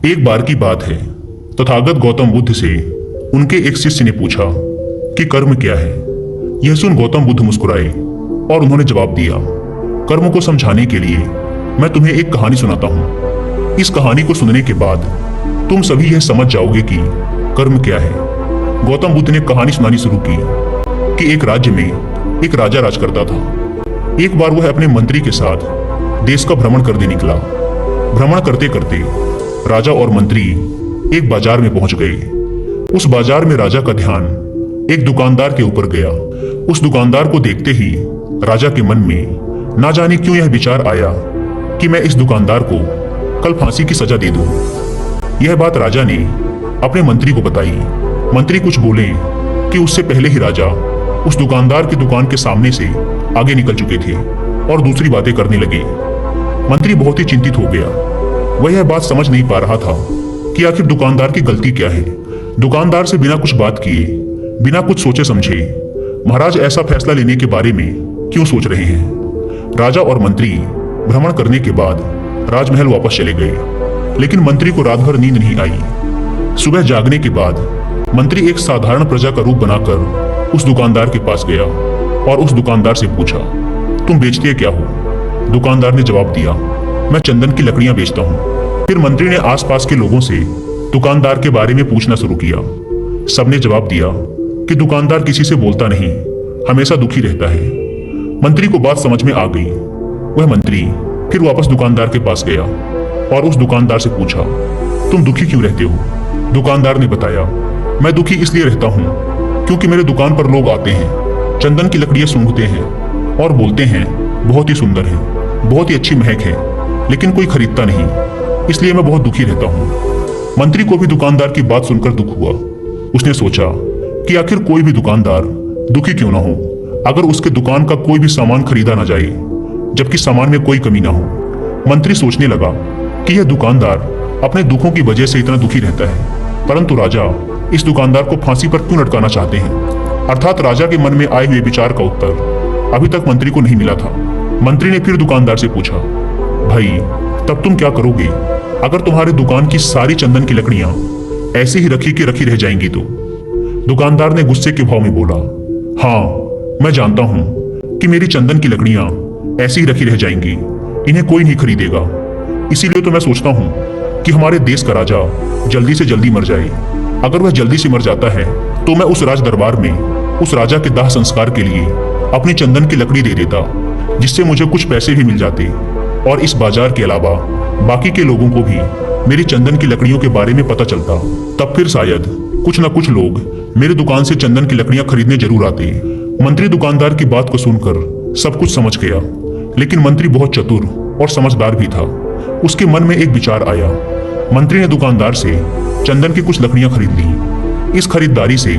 एक बार की बात है, तथागत गौतम बुद्ध से उनके एक शिष्य ने पूछा कि कर्म क्या है। यह सुन गौतम बुद्ध मुस्कुराए और उन्होंने जवाब दिया, कर्म को समझाने के लिए मैं तुम्हें एक कहानी सुनाता हूँ। इस कहानी को सुनने के बाद तुम सभी यह समझ जाओगे कि कर्म क्या है। गौतम बुद्ध ने कहानी सुनानी शुरू की कि एक राज्य में एक राजा राज करता था। एक बार वह अपने मंत्री के साथ देश का भ्रमण करने निकला। भ्रमण करते करते राजा और मंत्री एक बाजार में पहुंच गए। उस बाजार में राजा का ध्यान एक दुकानदार के ऊपर गया। उस दुकानदार को देखते ही राजा के मन में ना जाने क्यों यह विचार आया कि मैं इस दुकानदार को कल फांसी की सजा दे दूं। यह बात राजा ने अपने मंत्री को बताई। मंत्री कुछ बोले कि उससे पहले ही राजा उस दुकानदार की दुकान के सामने से आगे निकल चुके थे और दूसरी बातें करने लगे। मंत्री बहुत ही चिंतित हो गया। वह यह बात समझ नहीं पा रहा था कि आखिर दुकानदार की गलती क्या है। दुकानदार से बिना कुछ बात किए, बिना कुछ सोचे समझे महाराज ऐसा फैसला लेने के बारे में क्यों सोच रहे हैं। राजा और मंत्री भ्रमण करने के बाद राजमहल वापस चले गए, लेकिन मंत्री को रात भर नींद नहीं आई। सुबह जागने के बाद मंत्री एक साधारण प्रजा का रूप बनाकर उस दुकानदार के पास गया और उस दुकानदार से पूछा, तुम बेचते क्या हो। दुकानदार ने जवाब दिया, मैं चंदन की लकड़ियां बेचता हूँ। फिर मंत्री ने आसपास के लोगों से दुकानदार के बारे में पूछना शुरू किया। सबने जवाब दिया कि दुकानदार किसी से बोलता नहीं, हमेशा दुखी रहता है। मंत्री को बात समझ में आ गई। वह मंत्री फिर वापस दुकानदार के पास गया और उस दुकानदार से पूछा, तुम दुखी क्यों रहते हो। दुकानदार ने बताया, मैं दुखी इसलिए रहता हूँ क्योंकि मेरे दुकान पर लोग आते हैं, चंदन की लकड़ियां सूंघते हैं और बोलते हैं बहुत ही सुंदर है, बहुत ही अच्छी महक है, लेकिन कोई खरीदता नहीं, इसलिए मैं बहुत दुखी रहता हूँ। मंत्री को भी दुकानदार की बात सुनकर दुख हुआ। उसने सोचा कि आखिर कोई भी दुकानदार दुखी क्यों ना हो अगर उसके दुकान का कोई भी सामान खरीदा ना जाए, जबकि सामान में कोई कमी ना हो। मंत्री सोचने लगा कि यह दुकानदार अपने दुखों की वजह से इतना दुखी रहता है, परंतु राजा इस दुकानदार को फांसी पर क्यों लटकाना चाहते हैं। अर्थात राजा के मन में आए हुए विचार का उत्तर अभी तक मंत्री को नहीं मिला था। मंत्री ने फिर दुकानदार से पूछा, भाई तब तुम क्या करोगे अगर तुम्हारे दुकान की सारी चंदन की लकड़ियां ऐसे ही रखी की रखी रह जाएंगी तो। दुकानदार ने गुस्से के भाव में बोला, हाँ मैं जानता हूं कि मेरी चंदन की लकड़ियां ऐसी ही रखी रह जाएंगी, इन्हें कोई नहीं खरीदेगा। इसीलिए तो मैं सोचता हूं कि हमारे देश का राजा जल्दी से जल्दी मर जाए। अगर वह जल्दी से मर जाता है तो मैं उस राज दरबार में उस राजा के दाह संस्कार के लिए अपनी चंदन की लकड़ी दे देता, जिससे मुझे कुछ पैसे भी मिल जाते और इस बाजार के अलावा बाकी के लोगों को भी मेरी चंदन की लकड़ियों के बारे में पता चलता। तब फिर शायद कुछ न कुछ लोग मेरी दुकान से चंदन की लकड़ियां खरीदने जरूर आते। मंत्री दुकानदार की बात को सुनकर सब कुछ समझ गया, लेकिन मंत्री बहुत चतुर और समझदार भी था। उसके मन में एक विचार आया। मंत्री ने दुकानदार से चंदन की कुछ लकड़ियां खरीद ली। इस खरीदारी से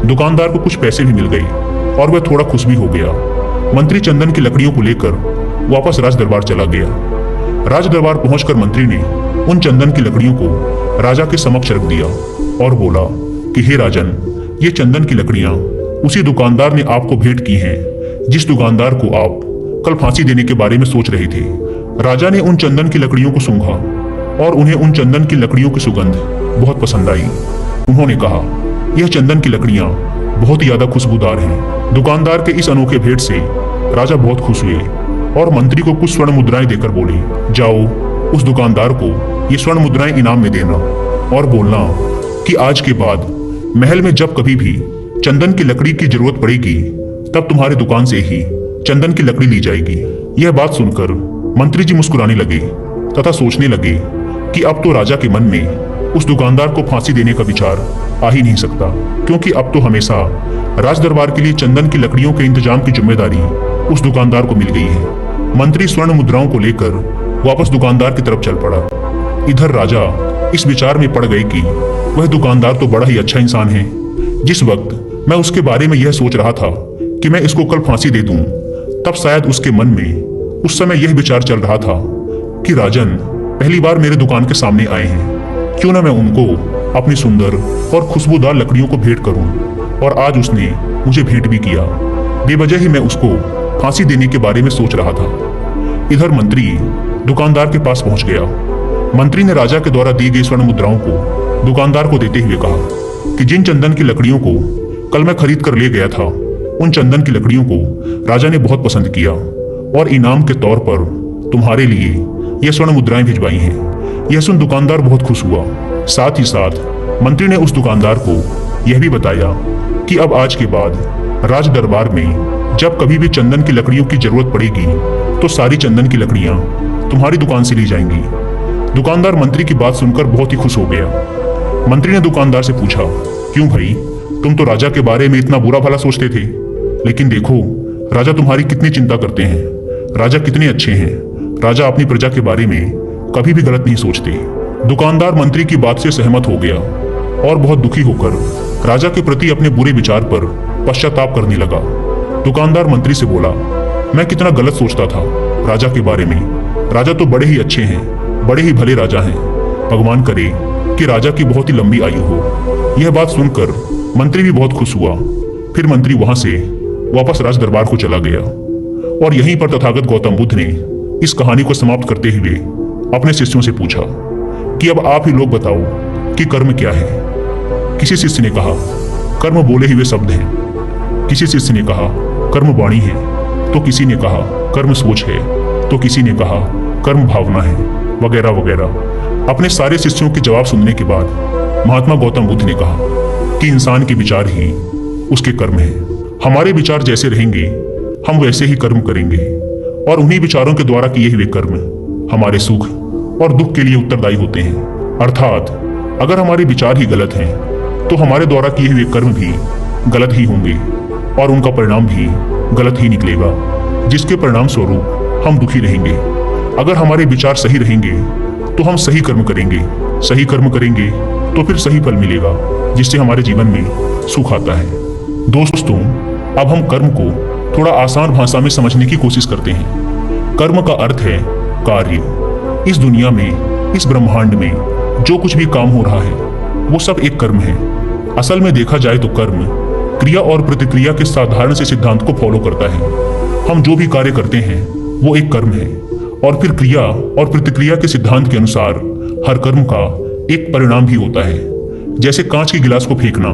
दुकानदार को कुछ पैसे भी मिल गए और वह थोड़ा खुश भी हो गया। मंत्री चंदन की लकड़ियों को लेकर वापस राज दरबार चला गया। राज दरबार पहुंचकर मंत्री ने उन चंदन की लकड़ियों को राजा के समक्ष रख दिया और बोला कि हे राजन, ये चंदन की लकड़ियां उसी दुकानदार ने आपको भेंट की हैं जिस दुकानदार को आप कल फांसी देने के बारे में सोच रहे थे। राजा ने उन चंदन की लकड़ियों को सूंघा और उन्हें उन चंदन की लकड़ियों की सुगंध बहुत पसंद आई। उन्होंने कहा, यह चंदन की लकड़ियां बहुत ही ज्यादा खुशबूदार हैं। दुकानदार के इस अनोखे भेंट से राजा बहुत खुश हुए और मंत्री को कुछ स्वर्ण मुद्राएं देकर बोले, जाओ उस दुकानदार को ये स्वर्ण मुद्राएं इनाम में देना और बोलना कि आज के बाद महल में जब कभी भी चंदन की लकड़ी की जरूरत पड़ेगी तब तुम्हारे दुकान से ही चंदन की लकड़ी ली जाएगी। यह बात सुनकर मंत्री जी मुस्कुराने लगे तथा सोचने लगे कि अब तो राजा के मन में उस दुकानदार को फांसी देने का विचार आ ही नहीं सकता, क्योंकि अब तो हमेशा राज दरबार के लिए चंदन की लकड़ियों के इंतजाम की जिम्मेदारी उस दुकानदार को मिल गई है। मंत्री स्वर्ण मुद्राओं को लेकर वापस दुकानदार की तरफ चल पड़ा। इधर राजा इस विचार में पड़ गए कि वह दुकानदार तो बड़ा ही अच्छा इंसान है। जिस वक्त मैं उसके बारे में यह सोच रहा था कि मैं इसको कल फांसी दे दूं, तब शायद उसके मन में उस समय यह विचार चल रहा था कि राजन पहली बार मेरे दुकान के सामने आए हैं, क्यों ना मैं उनको अपनी सुंदर और खुशबूदार लकड़ियों को भेंट करूं। और आज उसने मुझे भेंट भी किया। बेवजह ही मैं उसको फांसी देने के बारे में सोच रहा था। इधर मंत्री दुकानदार के पास पहुंच गया मंत्री ने राजा के द्वारा दी गई स्वर्ण मुद्राओं को दुकानदार को देते हुए कहा कि जिन चंदन की लकड़ियों को कल मैं खरीद कर ले गया था, उन चंदन की लकड़ियों को राजा ने बहुत पसंद किया और इनाम के तौर पर तुम्हारे लिए यह स्वर्ण मुद्राएं भिजवाई हैं। यह सुन दुकानदार बहुत खुश हुआ। साथ ही साथ मंत्री ने उस दुकानदार को यह भी बताया कि अब आज के बाद राज दरबार में जब कभी भी चंदन की लकड़ियों की जरूरत पड़ेगी तो सारी चंदन की लकड़ियां तुम्हारी दुकान से ली जाएंगी। दुकानदार मंत्री की बात सुनकर बहुत ही खुश हो गया। मंत्री ने दुकानदार से पूछा, क्यों भाई, तुम तो राजा के बारे में इतना बुरा भला सोचते थे, लेकिन देखो राजा तुम्हारी कितनी चिंता करते हैं। राजा कितने अच्छे हैं। राजा अपनी प्रजा के बारे में कभी भी गलत नहीं सोचते। दुकानदार मंत्री की बात से सहमत हो गया और बहुत दुखी होकर राजा के प्रति अपने बुरे विचार पर पश्चाताप करने लगा। दुकानदार मंत्री से बोला, मैं कितना गलत सोचता था राजा के बारे में। राजा तो बड़े ही अच्छे हैं, बड़े ही भले राजा हैं। भगवान करे कि राजा की बहुत ही लंबी आयु हो। यह बात सुनकर मंत्री भी बहुत खुश हुआ। फिर मंत्री वहां से वापस राज दरबार को चला गया और यहीं पर तथागत गौतम बुद्ध ने इस कहानी को समाप्त करते हुए अपने शिष्यों से पूछा कि अब आप ही लोग बताओ कि कर्म क्या है। किसी शिष्य ने कहा, कर्म बोले हुए शब्द हैं। किसी शिष्य ने कहा, कर्म वाणी है। तो किसी ने कहा, कर्म सोच है। तो किसी ने कहा, कर्म भावना है, वगैरह वगैरह। अपने सारे शिष्यों के जवाब सुनने के बाद महात्मा गौतम बुद्ध ने कहा कि इंसान के विचार ही उसके कर्म हैं। हमारे विचार जैसे रहेंगे हम वैसे ही कर्म करेंगे और उन्हीं विचारों के द्वारा किए हुए कर्म हमारे सुख और दुख के लिए उत्तरदायी होते हैं। अर्थात अगर हमारे विचार ही गलत हैं तो हमारे द्वारा किए हुए कर्म भी गलत ही होंगे और उनका परिणाम भी गलत ही निकलेगा, जिसके परिणाम स्वरूप हम दुखी रहेंगे। अगर हमारे विचार सही रहेंगे तो हम सही कर्म करेंगे। सही कर्म करेंगे तो फिर सही फल मिलेगा, जिससे हमारे जीवन में सुख आता है। दोस्तों, अब हम कर्म को थोड़ा आसान भाषा में समझने की कोशिश करते हैं। कर्म का अर्थ है कार्य। इस दुनिया में, इस ब्रह्मांड में जो कुछ भी काम हो रहा है वो सब एक कर्म है। असल में देखा जाए तो कर्म क्रिया और प्रतिक्रिया के साधारण से सिद्धांत को फॉलो करता है। हम जो भी कार्य करते हैं वो एक कर्म है और फिर क्रिया और प्रतिक्रिया के सिद्धांत के अनुसार हर कर्म का एक परिणाम भी होता है। जैसे कांच के गिलास को फेंकना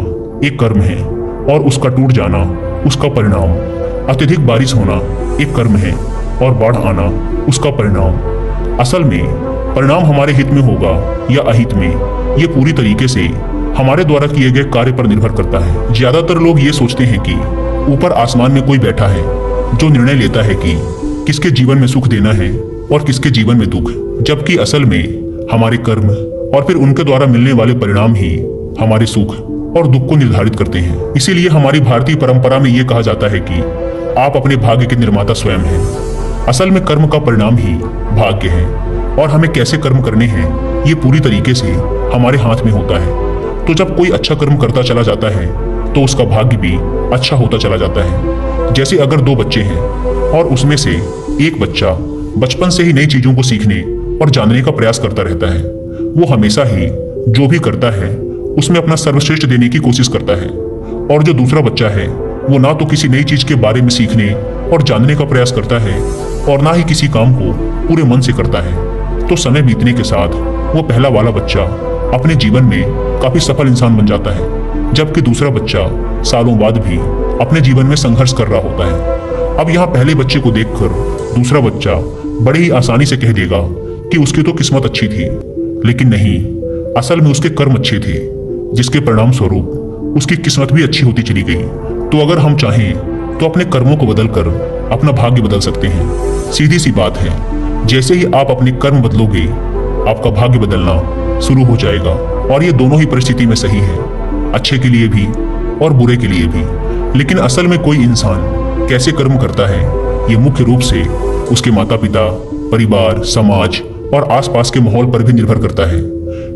एक कर्म है और उसका टूट जाना उसका परिणाम। अत्यधिक बारिश होना एक कर्म है और बाढ़ आना उसका परिणाम। असल में परिणाम हमारे हित में होगा या अहित में, ये पूरी तरीके से हमारे द्वारा किए गए कार्य पर निर्भर करता है। ज्यादातर लोग ये सोचते हैं कि ऊपर आसमान में कोई बैठा है जो निर्णय लेता है कि किसके जीवन में सुख देना है और किसके जीवन में दुख, जबकि असल में हमारे कर्म और फिर उनके द्वारा मिलने वाले परिणाम ही हमारे सुख और दुख को निर्धारित करते हैं। इसीलिए हमारी भारतीय परंपरा में यह कहा जाता है कि आप अपने भाग्य के निर्माता स्वयं हैं। असल में कर्म का परिणाम ही भाग्य है और हमें कैसे कर्म करने हैं ये पूरी तरीके से हमारे हाथ में होता है। तो जब कोई अच्छा कर्म करता चला जाता है तो उसका भाग्य भी अच्छा होता चला जाता है। जैसे अगर दो बच्चे हैं और उसमें से एक बच्चा बचपन से ही नई चीजों को सीखने और जानने का प्रयास करता रहता है, वो हमेशा ही जो भी करता है उसमें अपना सर्वश्रेष्ठ देने की कोशिश करता है। और जो दूसरा बच्चा है वो ना तो किसी नई चीज के बारे में सीखने और जानने का प्रयास करता है और ना ही किसी काम को पूरे मन से करता है। तो समय बीतने के साथ वो पहला वाला बच्चा अपने जीवन में काफी सफल इंसान बन जाता है, जबकि दूसरा बच्चा सालों बाद भी अपने जीवन में संघर्ष कर रहा होता है। अब यहाँ पहले बच्चे को देखकर दूसरा बच्चा बड़े ही आसानी से कह देगा कि उसकी तो किस्मत अच्छी थी, लेकिन नहीं, असल में उसके कर्म अच्छे थे, जिसके परिणाम स्वरूप उसकी किस्मत भी अच्छी होती चली गई। तो अगर हम चाहें तो अपने कर्मों को बदलकर अपना भाग्य बदल सकते हैं। सीधी सी बात है, जैसे ही आप अपने कर्म बदलोगे आपका भाग्य बदलना शुरू हो जाएगा। और ये दोनों ही परिस्थिति में सही है, अच्छे के लिए भी और बुरे के लिए भी। लेकिन असल में कोई इंसान कैसे कर्म करता है ये मुख्य रूप से उसके माता पिता, परिवार, समाज और आसपास के माहौल पर भी निर्भर करता है।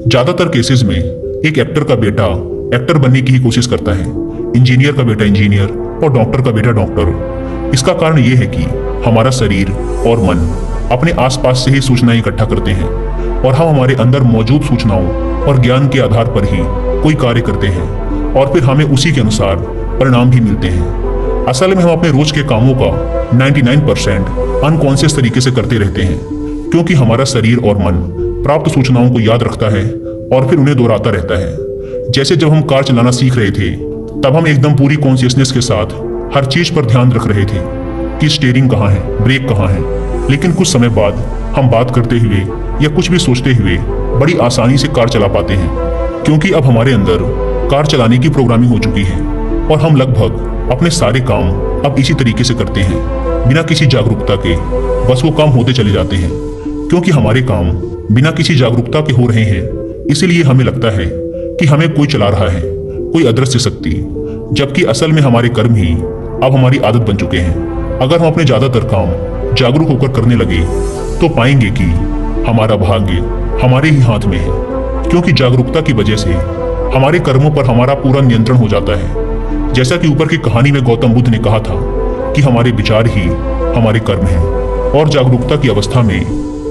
ज्यादातर केसेस में एक एक्टर का बेटा एक्टर बनने की ही कोशिश करता है, इंजीनियर का बेटा इंजीनियर और डॉक्टर का बेटा डॉक्टर। इसका कारण यह है कि हमारा शरीर और मन अपने आसपास से ही सूचनाएं इकट्ठा करते हैं और हम हमारे अंदर मौजूद सूचनाओं और ज्ञान के आधार पर ही कोई कार्य करते हैं और फिर हमें उसी के अनुसार परिणाम भी मिलते हैं। असल में हम अपने रोज के कामों का 99% अनकॉन्शियस तरीके से करते रहते हैं, क्योंकि हमारा शरीर और मन प्राप्त सूचनाओं को याद रखता है और फिर उन्हें दोहराता रहता है। जैसे जब हम कार चलाना सीख रहे थे तब हम एकदम पूरी कॉन्शियसनेस के साथ हर चीज पर ध्यान रख रहे थे कि स्टीयरिंग कहाँ है, ब्रेक कहाँ है। लेकिन कुछ समय बाद हम बात करते हुए या कुछ भी सोचते हुए बड़ी आसानी से कार चला पाते हैं, क्योंकि अब हमारे अंदर कार चलाने की प्रोग्रामिंग हो चुकी है और हम लगभग अपने सारे काम अब इसी तरीके से करते हैं, बिना किसी जागरूकता के। बस वो काम होते चले जाते हैं, क्योंकि हमारे काम बिना किसी जागरूकता के हो रहे हैं। इसीलिए हमें लगता है कि हमें कोई चला रहा है, कोई अदृश्य शक्ति, जबकि असल में हमारे कर्म ही अब हमारी आदत बन चुके हैं। अगर हम अपने ज्यादातर काम जागरूक होकर करने लगे तो पाएंगे कि हमारा भाग्य हमारे ही हाथ में है, क्योंकि जागरूकता की वजह से हमारे कर्मों पर हमारा पूरा नियंत्रण हो जाता है। जैसा कि ऊपर की कहानी में गौतम बुद्ध ने कहा था कि हमारे विचार ही हमारे कर्म हैं, और जागरूकता की अवस्था में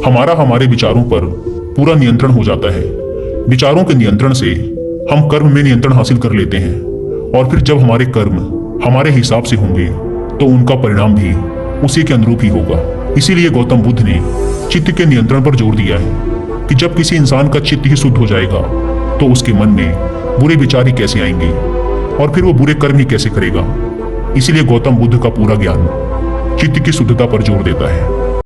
हमारे विचारों पर पूरा नियंत्रण हो जाता है। विचारों के नियंत्रण से हम कर्म में नियंत्रण हासिल कर लेते हैं, और फिर जब हमारे कर्म हमारे हिसाब से होंगे तो उनका परिणाम भी उसी के अनुरूप ही होगा। इसीलिए गौतम बुद्ध ने चित्त के नियंत्रण पर जोर दिया है कि जब किसी इंसान का चित्त ही शुद्ध हो जाएगा तो उसके मन में बुरे विचार ही कैसे आएंगे और फिर वो बुरे कर्म ही कैसे करेगा। इसीलिए गौतम बुद्ध का पूरा ज्ञान चित्त की शुद्धता पर जोर देता है।